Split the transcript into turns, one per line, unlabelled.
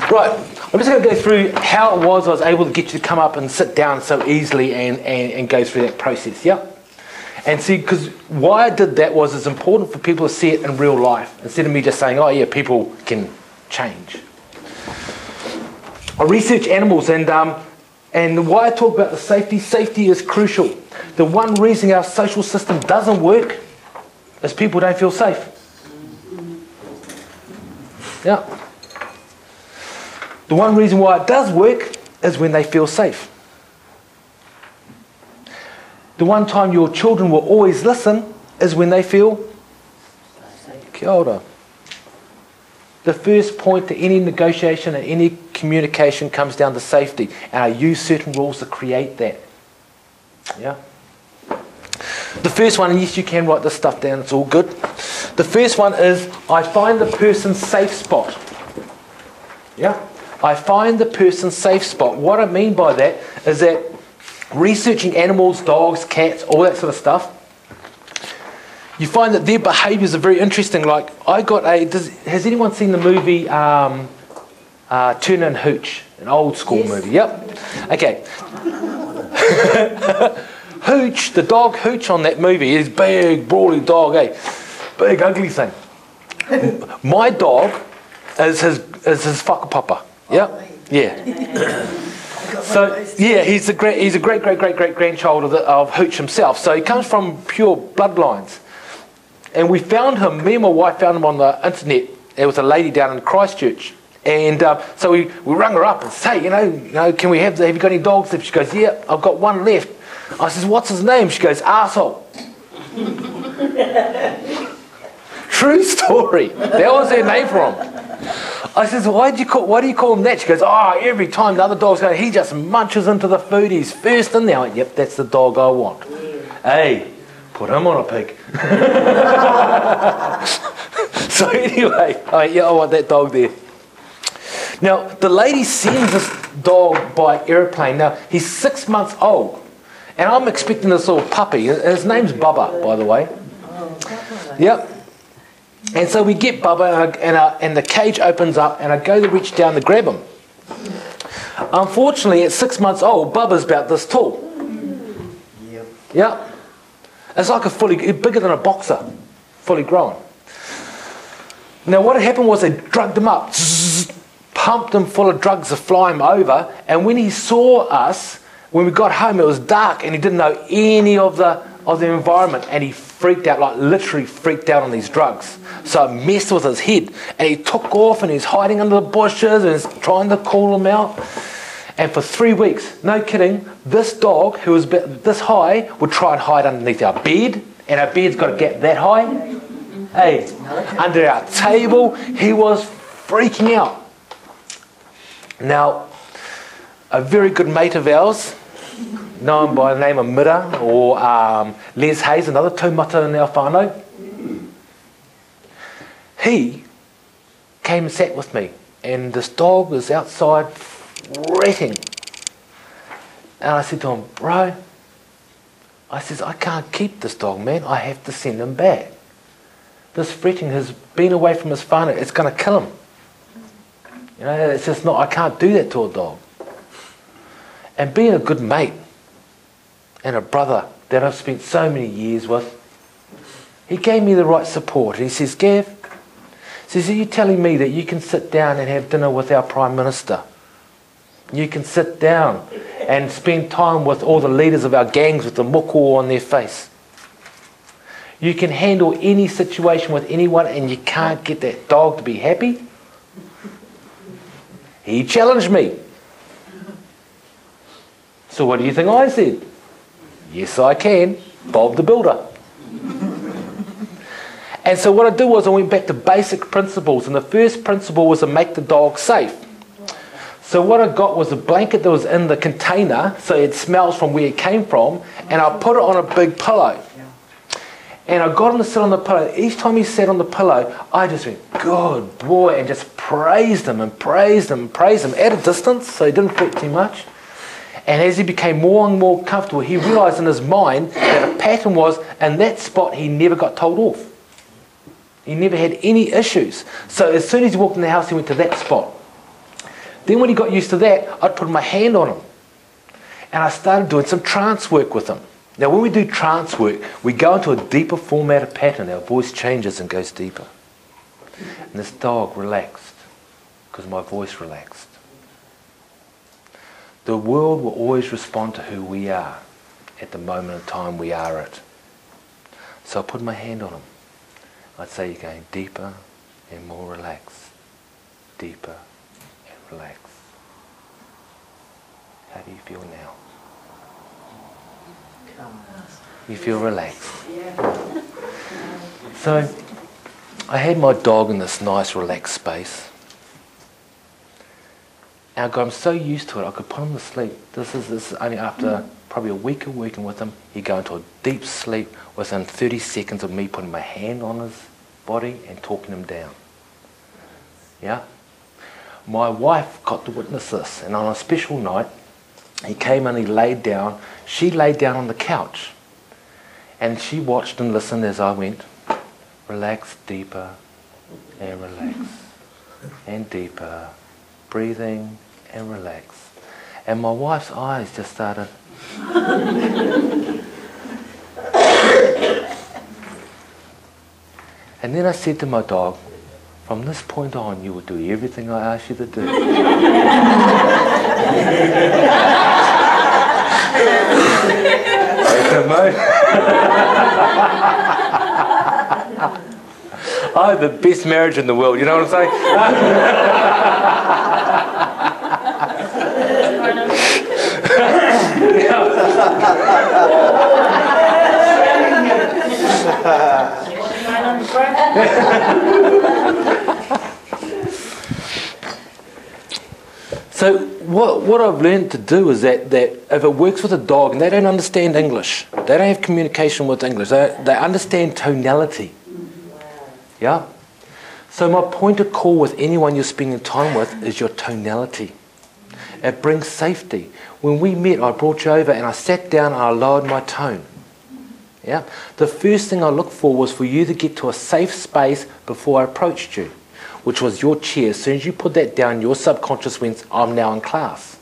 Right, I'm just going to go through how it was I was able to get you to come up and sit down so easily and go through that process, yeah? And see, because why I did that was it's important for people to see it in real life, instead of me just saying, oh yeah, people can change. I research animals, and why I talk about the safety is crucial. The one reason our social system doesn't work is people don't feel safe. Yeah. The one reason why it does work is when they feel safe. The one time your children will always listen is when they feel kia ora. The first point to any negotiation and any communication comes down to safety, and I use certain rules to create that. Yeah. The first one, and yes, you can write this stuff down, it's all good. The first one is I find the person's safe spot. Yeah. I find the person's safe spot. What I mean by that is that researching animals, dogs, cats, all that sort of stuff, you find that their behaviours are very interesting. Like, has anyone seen the movie Turner and Hooch? An old school movie, yep. Okay. Hooch, the dog Hooch on that movie is big, brawly dog, big, ugly thing. My dog is his whakapapa. Yep. Yeah. So yeah, he's a great grandchild of Hooch himself. So he comes from pure bloodlines. And we found him. Me and my wife found him on the internet. There was a lady down in Christchurch, and so we rung her up and say, you know, can we have you got any dogs? And she goes, yeah, I've got one left. I says, what's his name? She goes, Arsehole. True story. That was her name for him. I says, why do you call him that? She goes, every time the other dog's going, he just munches into the food. He's first in there. I went, yep, that's the dog I want. Hey, put him on a pig. So anyway, I want that dog there. Now, the lady sends this dog by airplane. Now, he's 6 months old. And I'm expecting this little puppy. His name's Bubba, by the way. Yep. And so we get Bubba, and the cage opens up, and I go to reach down to grab him. Unfortunately, at 6 months old, Bubba's about this tall. Yep. It's like bigger than a boxer, fully grown. Now, what had happened was they drugged him up, pumped him full of drugs to fly him over, and when he saw us, when we got home, it was dark, and he didn't know any of the environment, and he freaked out, like literally freaked out on these drugs. So it messed with his head, and he took off, and he's hiding under the bushes, and he's trying to call him out. And for 3 weeks, no kidding, this dog, who was about this high, would try and hide underneath our bed, and our bed's got to get that high. Hey, under our table, he was freaking out. Now, a very good mate of ours, known by the name of Mira, or Les Hayes, another taumata in our whānau, he came and sat with me, and this dog was outside fretting. And I said to him, bro, I says, I can't keep this dog, man. I have to send him back. This fretting has been away from his whānau. It's going to kill him. You know, it's just not, I can't do that to a dog. And being a good mate and a brother that I've spent so many years with, he gave me the right support. He says, Gav, are you telling me that you can sit down and have dinner with our Prime Minister? You can sit down and spend time with all the leaders of our gangs with the moko on their face. You can handle any situation with anyone, and you can't get that dog to be happy? He challenged me. So what do you think I said? Yes, I can. Bob the Builder. And so what I did was I went back to basic principles, and the first principle was to make the dog safe. So what I got was a blanket that was in the container, so it smells from where it came from, and I put it on a big pillow. And I got him to sit on the pillow. Each time he sat on the pillow, I just went, good boy, and just praised him and praised him and praised him at a distance, so he didn't fret too much. And as he became more and more comfortable, he realised in his mind that a pattern was, in that spot, he never got told off. He never had any issues. So as soon as he walked in the house, he went to that spot. Then when he got used to that, I'd put my hand on him. And I started doing some trance work with him. Now when we do trance work, we go into a deeper formatted pattern. Our voice changes and goes deeper. And this dog relaxed because my voice relaxed. The world will always respond to who we are at the moment of time we are it. So I put my hand on him. I'd say you're going deeper and more relaxed. Deeper and relaxed. How do you feel now? You feel relaxed. So I had my dog in this nice relaxed space. And I'm so used to it, I could put him to sleep. This is only after probably a week of working with him, he'd go into a deep sleep within 30 seconds of me putting my hand on his body and talking him down. Yeah? My wife got to witness this, and on a special night, he came and he laid down. She laid down on the couch, and she watched and listened as I went, relax deeper and relax, and deeper, breathing and relax. And my wife's eyes just started. And then I said to my dog, from this point on, you will do everything I ask you to do. I have the best marriage in the world, you know what I'm So what I've learned to do is that if it works with a dog and they don't understand English, they don't have communication with English, they understand tonality. Yeah? So my point of call with anyone you're spending time with is your tonality. It brings safety. When we met, I brought you over and I sat down and I lowered my tone. Yeah? The first thing I looked for was for you to get to a safe space before I approached you, which was your chair. As soon as you put that down, your subconscious went, I'm now in class.